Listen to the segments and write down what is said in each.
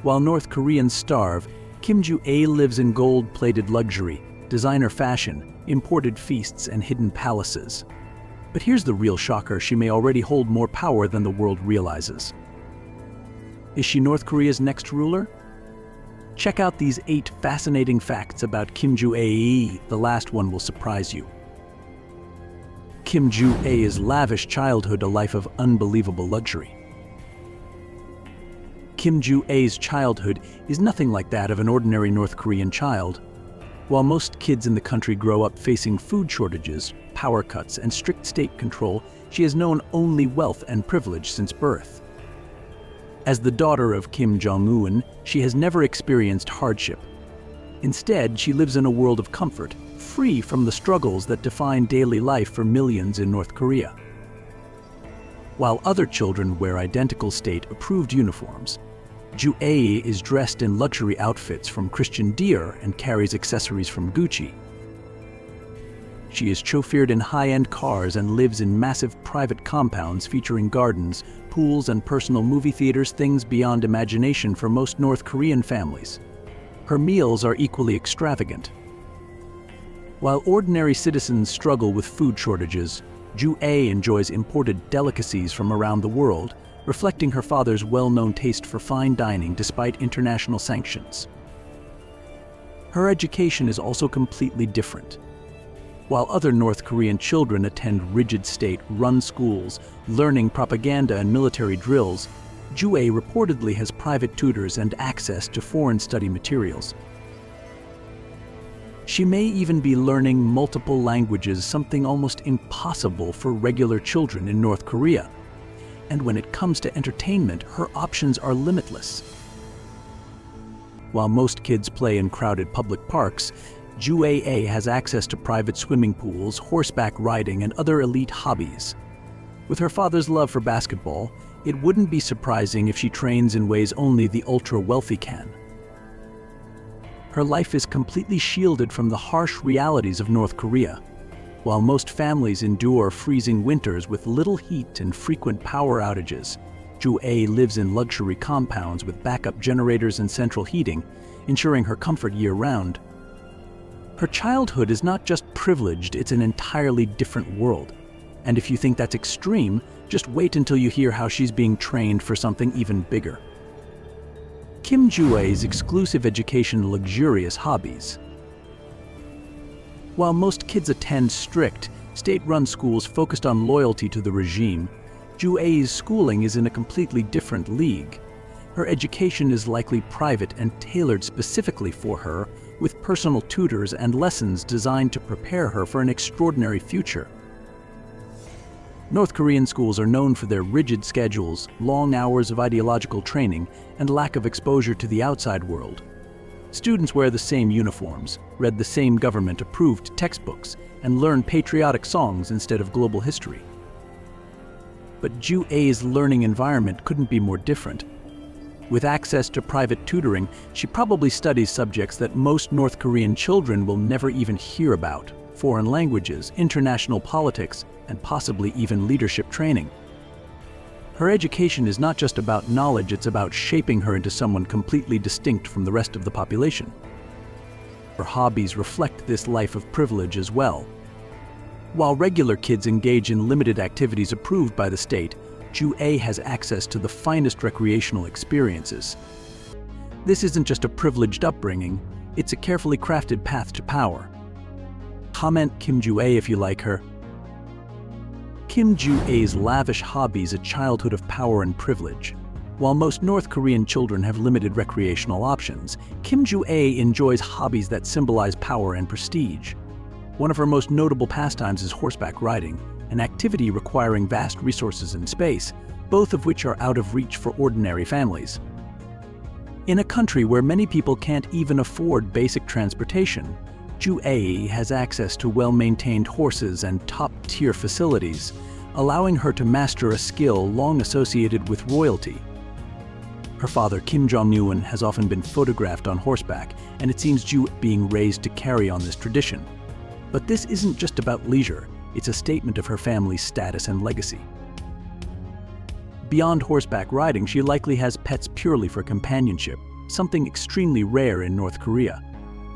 While North Koreans starve, Kim Jong-un lives in gold-plated luxury, designer fashion, imported feasts, and hidden palaces. But here's the real shocker: she may already hold more power than the world realizes. Is she North Korea's next ruler? Check out these 8 fascinating facts about Kim Jong-un. The last one will surprise you. Kim Jong-un's lavish childhood, a life of unbelievable luxury. Kim Jong-un's childhood is nothing like that of an ordinary North Korean child. While most kids in the country grow up facing food shortages, power cuts, and strict state control, she has known only wealth and privilege since birth. As the daughter of Kim Jong Un, she has never experienced hardship. Instead, she lives in a world of comfort, free from the struggles that define daily life for millions in North Korea. While other children wear identical state-approved uniforms, Jong-un is dressed in luxury outfits from Christian Dior and carries accessories from Gucci. She is chauffeured in high-end cars and lives in massive private compounds featuring gardens, pools, and personal movie theaters, things beyond imagination for most North Korean families. Her meals are equally extravagant. While ordinary citizens struggle with food shortages, Jong-un enjoys imported delicacies from around the world, reflecting her father's well-known taste for fine dining despite international sanctions. Her education is also completely different. While other North Korean children attend rigid state-run schools, learning propaganda and military drills, Jong-un reportedly has private tutors and access to foreign study materials. She may even be learning multiple languages, something almost impossible for regular children in North Korea. And when it comes to entertainment, her options are limitless. While most kids play in crowded public parks, Jong-un has access to private swimming pools, horseback riding, and other elite hobbies. With her father's love for basketball, it wouldn't be surprising if she trains in ways only the ultra-wealthy can. Her life is completely shielded from the harsh realities of North Korea. While most families endure freezing winters with little heat and frequent power outages, Jong-un lives in luxury compounds with backup generators and central heating, ensuring her comfort year-round. Her childhood is not just privileged, it's an entirely different world. And if you think that's extreme, just wait until you hear how she's being trained for something even bigger. Kim Jong-un's exclusive education, luxurious hobbies. While most kids attend strict, state-run schools focused on loyalty to the regime, Jong-un's schooling is in a completely different league. Her education is likely private and tailored specifically for her, with personal tutors and lessons designed to prepare her for an extraordinary future. North Korean schools are known for their rigid schedules, long hours of ideological training, and lack of exposure to the outside world. Students wear the same uniforms, read the same government-approved textbooks, and learn patriotic songs instead of global history. But Jong-un's learning environment couldn't be more different. With access to private tutoring, she probably studies subjects that most North Korean children will never even hear about: foreign languages, international politics, and possibly even leadership training. Her education is not just about knowledge, it's about shaping her into someone completely distinct from the rest of the population. Her hobbies reflect this life of privilege as well. While regular kids engage in limited activities approved by the state, Jong-un has access to the finest recreational experiences. This isn't just a privileged upbringing, it's a carefully crafted path to power. Comment Kim Jong-un if you like her. Kim Jong-un's lavish hobbies, a childhood of power and privilege. While most North Korean children have limited recreational options, Kim Jong-un enjoys hobbies that symbolize power and prestige. One of her most notable pastimes is horseback riding, an activity requiring vast resources and space, both of which are out of reach for ordinary families. In a country where many people can't even afford basic transportation, Jong-un has access to well-maintained horses and top-tier facilities, allowing her to master a skill long associated with royalty. Her father, Kim Jong Un, has often been photographed on horseback, and it seems Jong-un being raised to carry on this tradition. But this isn't just about leisure, it's a statement of her family's status and legacy. Beyond horseback riding, she likely has pets purely for companionship. something extremely rare in North Korea.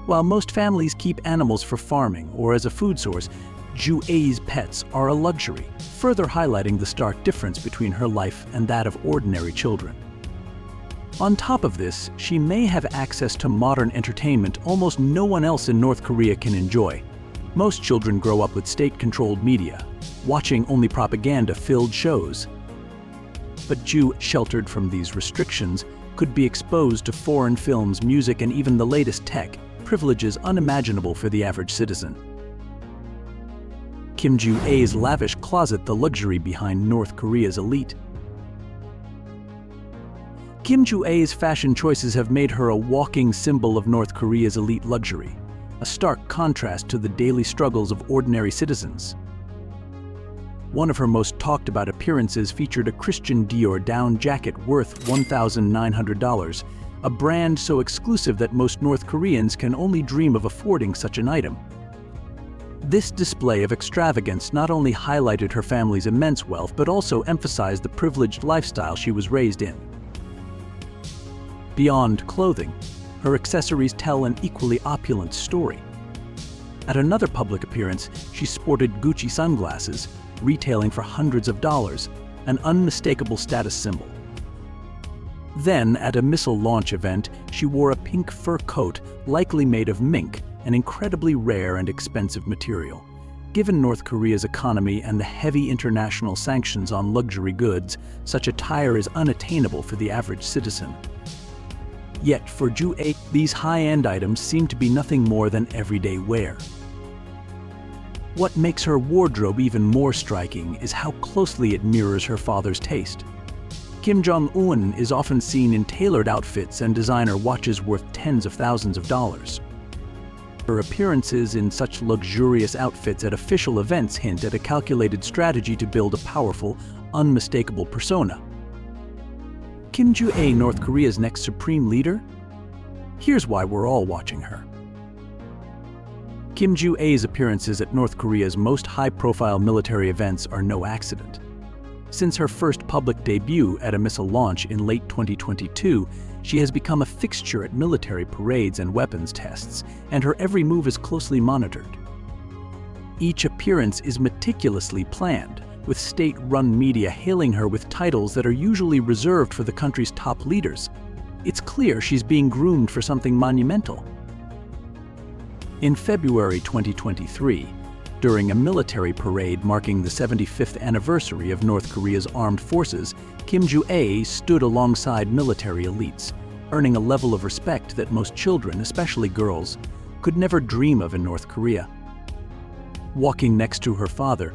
While most families keep animals for farming or as a food source, Ju A's pets are a luxury, further highlighting the stark difference between her life and that of ordinary children. On top of this, she may have access to modern entertainment almost no one else in North Korea can enjoy. Most children grow up with state-controlled media, watching only propaganda-filled shows. But Ju, sheltered from these restrictions, could be exposed to foreign films, music, and even the latest tech, privileges unimaginable for the average citizen. Kim Jong Un's lavish closet, the luxury behind North Korea's elite. Kim Jong Un's fashion choices have made her a walking symbol of North Korea's elite luxury, a stark contrast to the daily struggles of ordinary citizens. One of her most talked about appearances featured a Christian Dior down jacket worth $1,900, a brand so exclusive that most North Koreans can only dream of affording such an item. This display of extravagance not only highlighted her family's immense wealth but also emphasized the privileged lifestyle she was raised in. Beyond clothing, her accessories tell an equally opulent story. At another public appearance, she sported Gucci sunglasses, retailing for hundreds of dollars, an unmistakable status symbol. Then, at a missile launch event, she wore a pink fur coat, likely made of mink, an incredibly rare and expensive material. Given North Korea's economy and the heavy international sanctions on luxury goods, such attire is unattainable for the average citizen. Yet, for Ju A, these high-end items seem to be nothing more than everyday wear. What makes her wardrobe even more striking is how closely it mirrors her father's taste. Kim Jong Un is often seen in tailored outfits and designer watches worth tens of thousands of dollars. Her appearances in such luxurious outfits at official events hint at a calculated strategy to build a powerful, unmistakable persona. Kim Jong Un, North Korea's next supreme leader? Here's why we're all watching her. Kim Jong Un's appearances at North Korea's most high-profile military events are no accident. Since her first public debut at a missile launch in late 2022, she has become a fixture at military parades and weapons tests, and her every move is closely monitored. Each appearance is meticulously planned, with state-run media hailing her with titles that are usually reserved for the country's top leaders. It's clear she's being groomed for something monumental. In February 2023, during a military parade marking the 75th anniversary of North Korea's armed forces, Kim Jong Un stood alongside military elites, earning a level of respect that most children, especially girls, could never dream of in North Korea. Walking next to her father,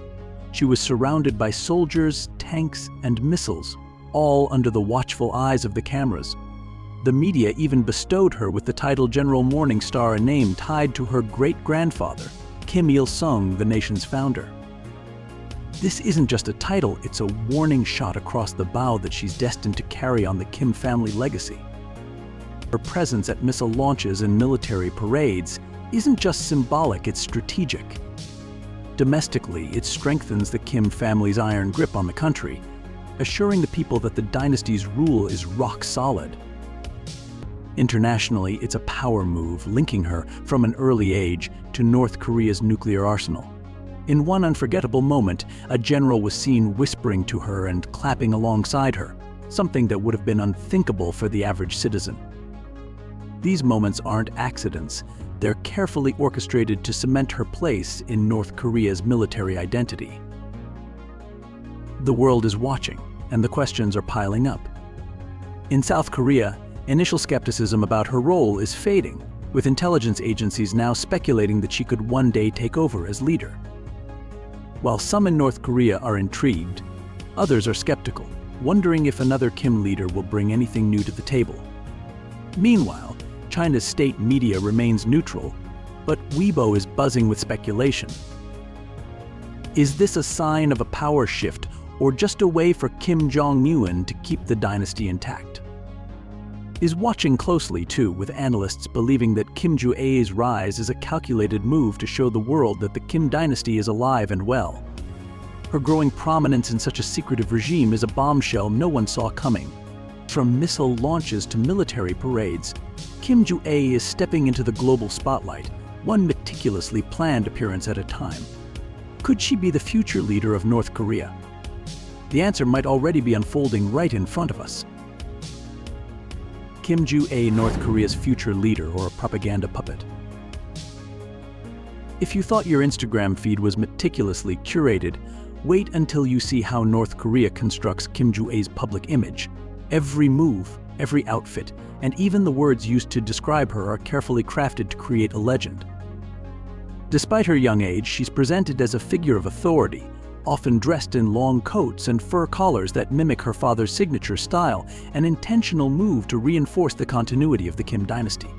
she was surrounded by soldiers, tanks, and missiles, all under the watchful eyes of the cameras. The media even bestowed her with the title General Morning Star, a name tied to her great-grandfather, Kim Il-sung, the nation's founder. This isn't just a title, it's a warning shot across the bow that she's destined to carry on the Kim family legacy. Her presence at missile launches and military parades isn't just symbolic, it's strategic. Domestically, it strengthens the Kim family's iron grip on the country, assuring the people that the dynasty's rule is rock solid. Internationally, it's a power move, linking her from an early age to North Korea's nuclear arsenal. In one unforgettable moment, a general was seen whispering to her and clapping alongside her, something that would have been unthinkable for the average citizen. These moments aren't accidents. They're carefully orchestrated to cement her place in North Korea's military identity. The world is watching, and the questions are piling up. In South Korea, initial skepticism about her role is fading, with intelligence agencies now speculating that she could one day take over as leader. While some in North Korea are intrigued, others are skeptical, wondering if another Kim leader will bring anything new to the table. Meanwhile, China's state media remains neutral, but Weibo is buzzing with speculation. Is this a sign of a power shift, or just a way for Kim Jong Un to keep the dynasty intact? Is watching closely, too, with analysts believing that Kim Jong Un's rise is a calculated move to show the world that the Kim dynasty is alive and well. Her growing prominence in such a secretive regime is a bombshell no one saw coming. From missile launches to military parades, Kim Jong-un is stepping into the global spotlight, one meticulously planned appearance at a time. Could she be the future leader of North Korea? The answer might already be unfolding right in front of us. Kim Jong-un, North Korea's future leader or a propaganda puppet? If you thought your Instagram feed was meticulously curated, wait until you see how North Korea constructs Kim Jong-un's public image. Every move, every outfit, and even the words used to describe her are carefully crafted to create a legend. Despite her young age, she's presented as a figure of authority, often dressed in long coats and fur collars that mimic her father's signature style, an intentional move to reinforce the continuity of the Kim dynasty.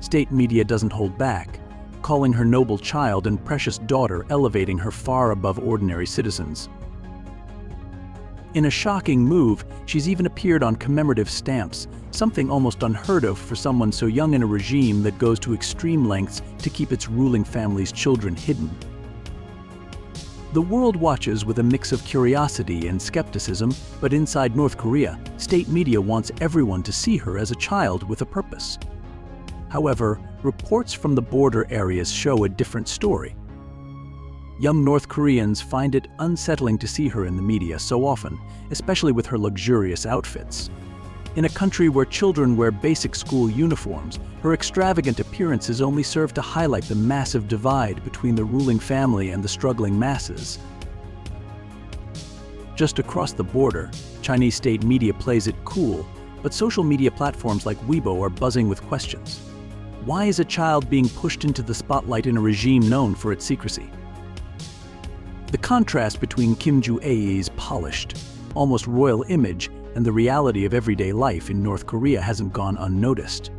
State media doesn't hold back, calling her noble child and precious daughter, elevating her far above ordinary citizens. In a shocking move, she's even appeared on commemorative stamps, something almost unheard of for someone so young in a regime that goes to extreme lengths to keep its ruling family's children hidden. The world watches with a mix of curiosity and skepticism, but inside North Korea, state media wants everyone to see her as a child with a purpose. However, reports from the border areas show a different story. Young North Koreans find it unsettling to see her in the media so often, especially with her luxurious outfits. In a country where children wear basic school uniforms, her extravagant appearances only serve to highlight the massive divide between the ruling family and the struggling masses. Just across the border, Chinese state media plays it cool, but social media platforms like Weibo are buzzing with questions. Why is a child being pushed into the spotlight in a regime known for its secrecy? The contrast between Kim Jong-un's polished, almost royal image and the reality of everyday life in North Korea hasn't gone unnoticed.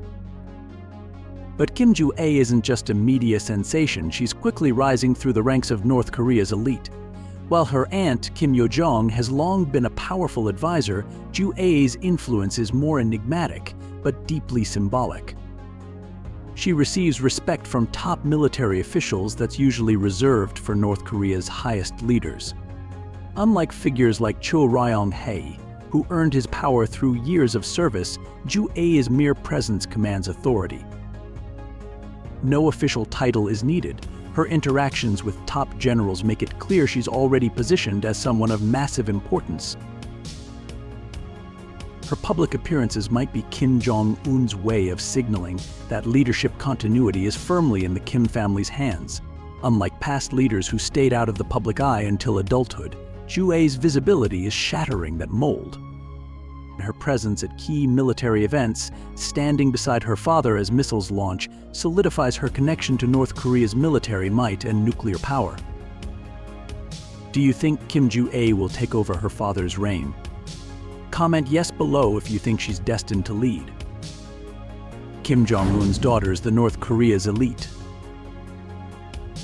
But Kim Jong-un isn't just a media sensation, she's quickly rising through the ranks of North Korea's elite. While her aunt, Kim Yo-jong, has long been a powerful advisor, Jong-un's influence is more enigmatic, but deeply symbolic. She receives respect from top military officials that's usually reserved for North Korea's highest leaders. Unlike figures like Cho Ryong-hae, who earned his power through years of service, Jong-un's mere presence commands authority. No official title is needed. Her interactions with top generals make it clear she's already positioned as someone of massive importance. Her public appearances might be Kim Jong-un's way of signaling that leadership continuity is firmly in the Kim family's hands. Unlike past leaders who stayed out of the public eye until adulthood, Jong-un's visibility is shattering that mold. Her presence at key military events, standing beside her father as missiles launch, solidifies her connection to North Korea's military might and nuclear power. Do you think Kim Jong-un will take over her father's reign? Comment yes below if you think she's destined to lead. Kim Jong-un's daughter is the North Korea's elite.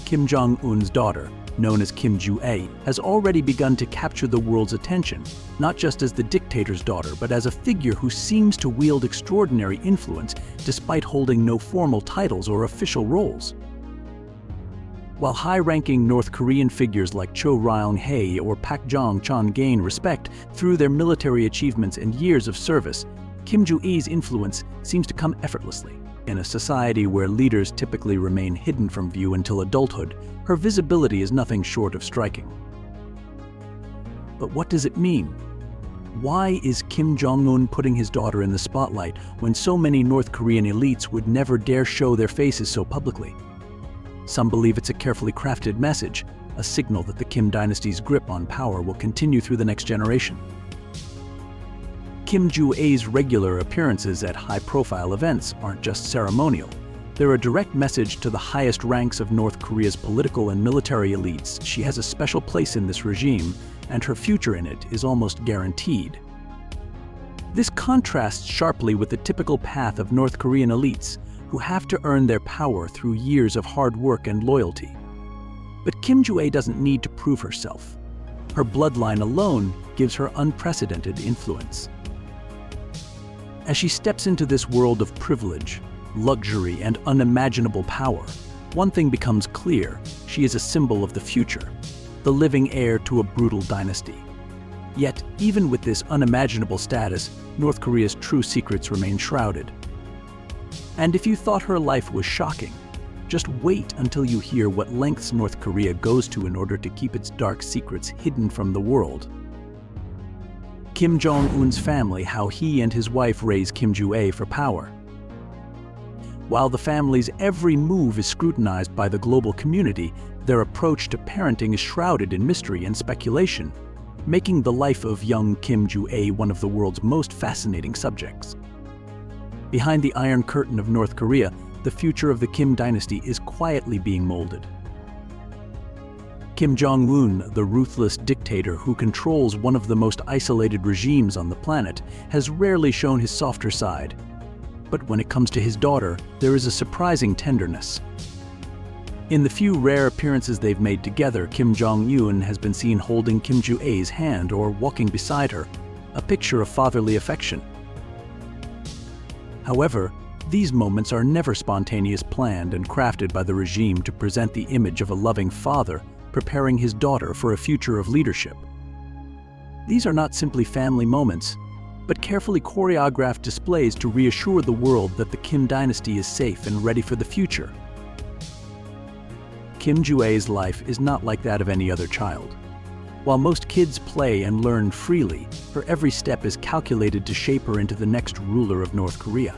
Kim Jong-un's daughter, known as Kim Jong-un, has already begun to capture the world's attention, not just as the dictator's daughter, but as a figure who seems to wield extraordinary influence despite holding no formal titles or official roles. While high-ranking North Korean figures like Cho Ryong-hae or Pak Jong-chon gain respect through their military achievements and years of service, Kim Jong-un's influence seems to come effortlessly. In a society where leaders typically remain hidden from view until adulthood, her visibility is nothing short of striking. But what does it mean? Why is Kim Jong-un putting his daughter in the spotlight when so many North Korean elites would never dare show their faces so publicly? Some believe it's a carefully crafted message, a signal that the Kim dynasty's grip on power will continue through the next generation. Kim Jong-un's regular appearances at high-profile events aren't just ceremonial. They're a direct message to the highest ranks of North Korea's political and military elites. She has a special place in this regime, and her future in it is almost guaranteed. This contrasts sharply with the typical path of North Korean elites, who have to earn their power through years of hard work and loyalty. But Kim Jong-un doesn't need to prove herself. Her bloodline alone gives her unprecedented influence. As she steps into this world of privilege, luxury, and unimaginable power, one thing becomes clear: she is a symbol of the future, the living heir to a brutal dynasty. Yet, even with this unimaginable status, North Korea's true secrets remain shrouded. And if you thought her life was shocking, just wait until you hear what lengths North Korea goes to in order to keep its dark secrets hidden from the world. Kim Jong Un's family, how he and his wife raise Kim Ju-ae for power. While the family's every move is scrutinized by the global community, their approach to parenting is shrouded in mystery and speculation, making the life of young Kim Ju-ae one of the world's most fascinating subjects. Behind the Iron Curtain of North Korea, the future of the Kim dynasty is quietly being molded. Kim Jong Un, the ruthless dictator who controls one of the most isolated regimes on the planet, has rarely shown his softer side. But when it comes to his daughter, there is a surprising tenderness. In the few rare appearances they've made together, Kim Jong Un has been seen holding Kim Ju-ae's hand or walking beside her, a picture of fatherly affection. However, these moments are never spontaneous, planned and crafted by the regime to present the image of a loving father preparing his daughter for a future of leadership. These are not simply family moments, but carefully choreographed displays to reassure the world that the Kim dynasty is safe and ready for the future. Kim Ju-ae's life is not like that of any other child. While most kids play and learn freely, her every step is calculated to shape her into the next ruler of North Korea.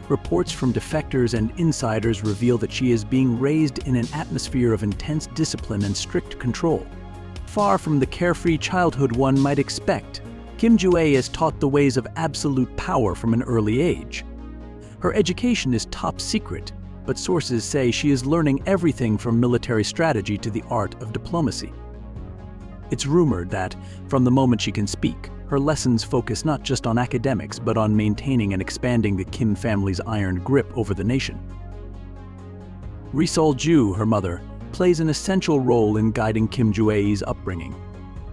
Reports from defectors and insiders reveal that she is being raised in an atmosphere of intense discipline and strict control. Far from the carefree childhood one might expect, Kim Ju-ae is taught the ways of absolute power from an early age. Her education is top secret, but sources say she is learning everything from military strategy to the art of diplomacy. It's rumored that, from the moment she can speak, her lessons focus not just on academics but on maintaining and expanding the Kim family's iron grip over the nation. Ri Sol-ju, her mother, plays an essential role in guiding Kim Ju-ae's upbringing.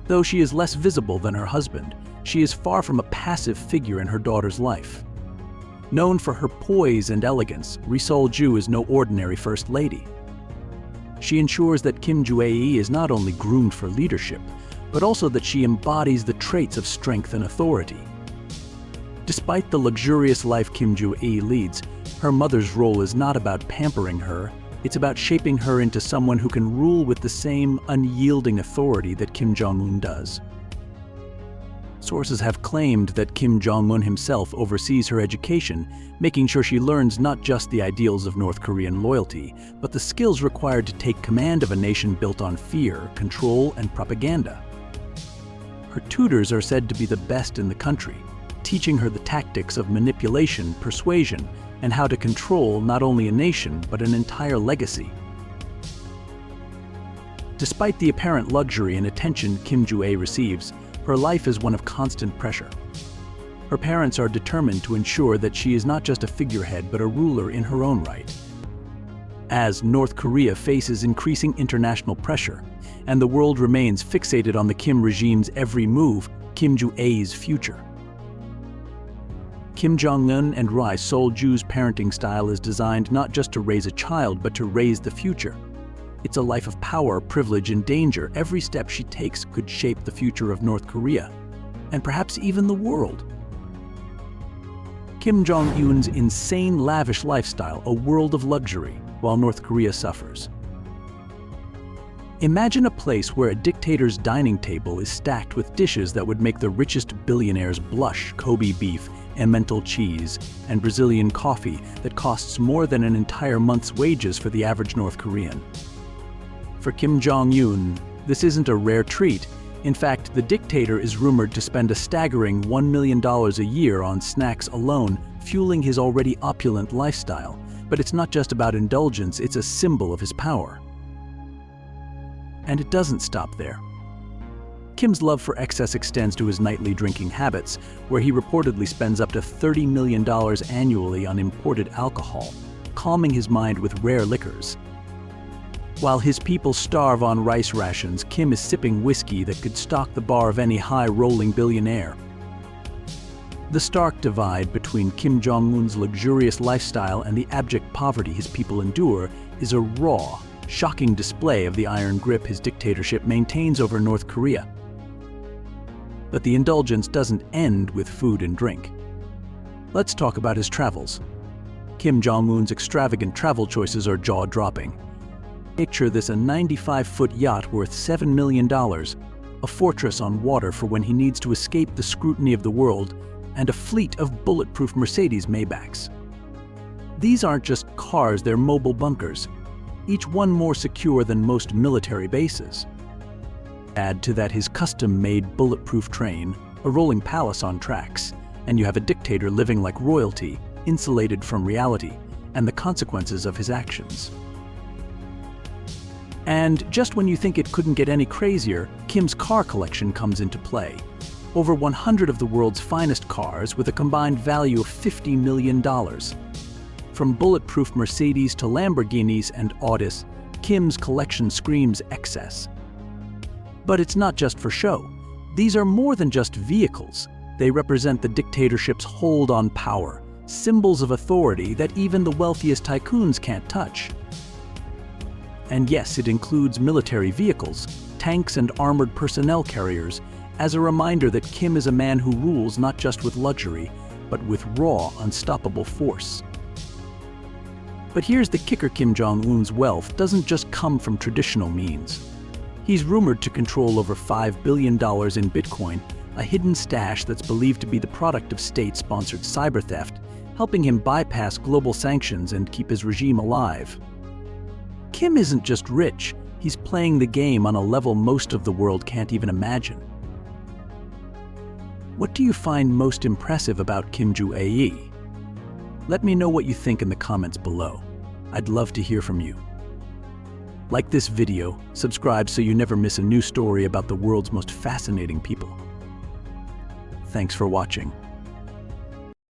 Though she is less visible than her husband, she is far from a passive figure in her daughter's life. Known for her poise and elegance, Ri Sol-ju is no ordinary first lady. She ensures that Kim Ju-ae is not only groomed for leadership, but also that she embodies the traits of strength and authority. Despite the luxurious life Kim Ju-ae leads, her mother's role is not about pampering her, it's about shaping her into someone who can rule with the same unyielding authority that Kim Jong Un does. Sources have claimed that Kim Jong Un himself oversees her education, making sure she learns not just the ideals of North Korean loyalty, but the skills required to take command of a nation built on fear, control, and propaganda. Her tutors are said to be the best in the country, teaching her the tactics of manipulation, persuasion, and how to control not only a nation but an entire legacy. Despite the apparent luxury and attention Kim Ju-ae receives, her life is one of constant pressure. Her parents are determined to ensure that she is not just a figurehead but a ruler in her own right. As North Korea faces increasing international pressure, and the world remains fixated on the Kim regime's every move, Kim Ju-ae's future. Kim Jong Un and Ri Sol-ju's parenting style is designed not just to raise a child but to raise the future. It's a life of power, privilege, and danger. Every step she takes could shape the future of North Korea, and perhaps even the world. Kim Jong Un's insane, lavish lifestyle, a world of luxury, while North Korea suffers. Imagine a place where a dictator's dining table is stacked with dishes that would make the richest billionaires blush: Kobe beef, Emmental cheese, and Brazilian coffee that costs more than an entire month's wages for the average North Korean. For Kim Jong Un, this isn't a rare treat. In fact, the dictator is rumored to spend a staggering $1 million a year on snacks alone, fueling his already opulent lifestyle. But it's not just about indulgence, it's a symbol of his power. And it doesn't stop there. Kim's love for excess extends to his nightly drinking habits, where he reportedly spends up to $30 million annually on imported alcohol, calming his mind with rare liquors. While his people starve on rice rations, Kim is sipping whiskey that could stock the bar of any high-rolling billionaire. The stark divide between Kim Jong Un's luxurious lifestyle and the abject poverty his people endure is a raw, shocking display of the iron grip his dictatorship maintains over North Korea. But the indulgence doesn't end with food and drink. Let's talk about his travels. Kim Jong Un's extravagant travel choices are jaw-dropping. Picture this: a 95-foot yacht worth $7 million, a fortress on water for when he needs to escape the scrutiny of the world, and a fleet of bulletproof Mercedes Maybachs. These aren't just cars, they're mobile bunkers, each one more secure than most military bases. Add to that his custom-made bulletproof train, a rolling palace on tracks, and you have a dictator living like royalty, insulated from reality and the consequences of his actions. And just when you think it couldn't get any crazier, Kim's car collection comes into play. Over 100 of the world's finest cars with a combined value of $50 million. From bulletproof Mercedes to Lamborghinis and Audis, Kim's collection screams excess. But it's not just for show. These are more than just vehicles. They represent the dictatorship's hold on power, symbols of authority that even the wealthiest tycoons can't touch. And yes, it includes military vehicles, tanks and armored personnel carriers, as a reminder that Kim is a man who rules not just with luxury, but with raw, unstoppable force. But here's the kicker: Kim Jong Un's wealth doesn't just come from traditional means. He's rumored to control over $5 billion in Bitcoin, a hidden stash that's believed to be the product of state-sponsored cyber theft, helping him bypass global sanctions and keep his regime alive. Kim isn't just rich, he's playing the game on a level most of the world can't even imagine. What do you find most impressive about Kim Jong Un? Let me know what you think in the comments below. I'd love to hear from you. Like this video, subscribe so you never miss a new story about the world's most fascinating people. Thanks for watching.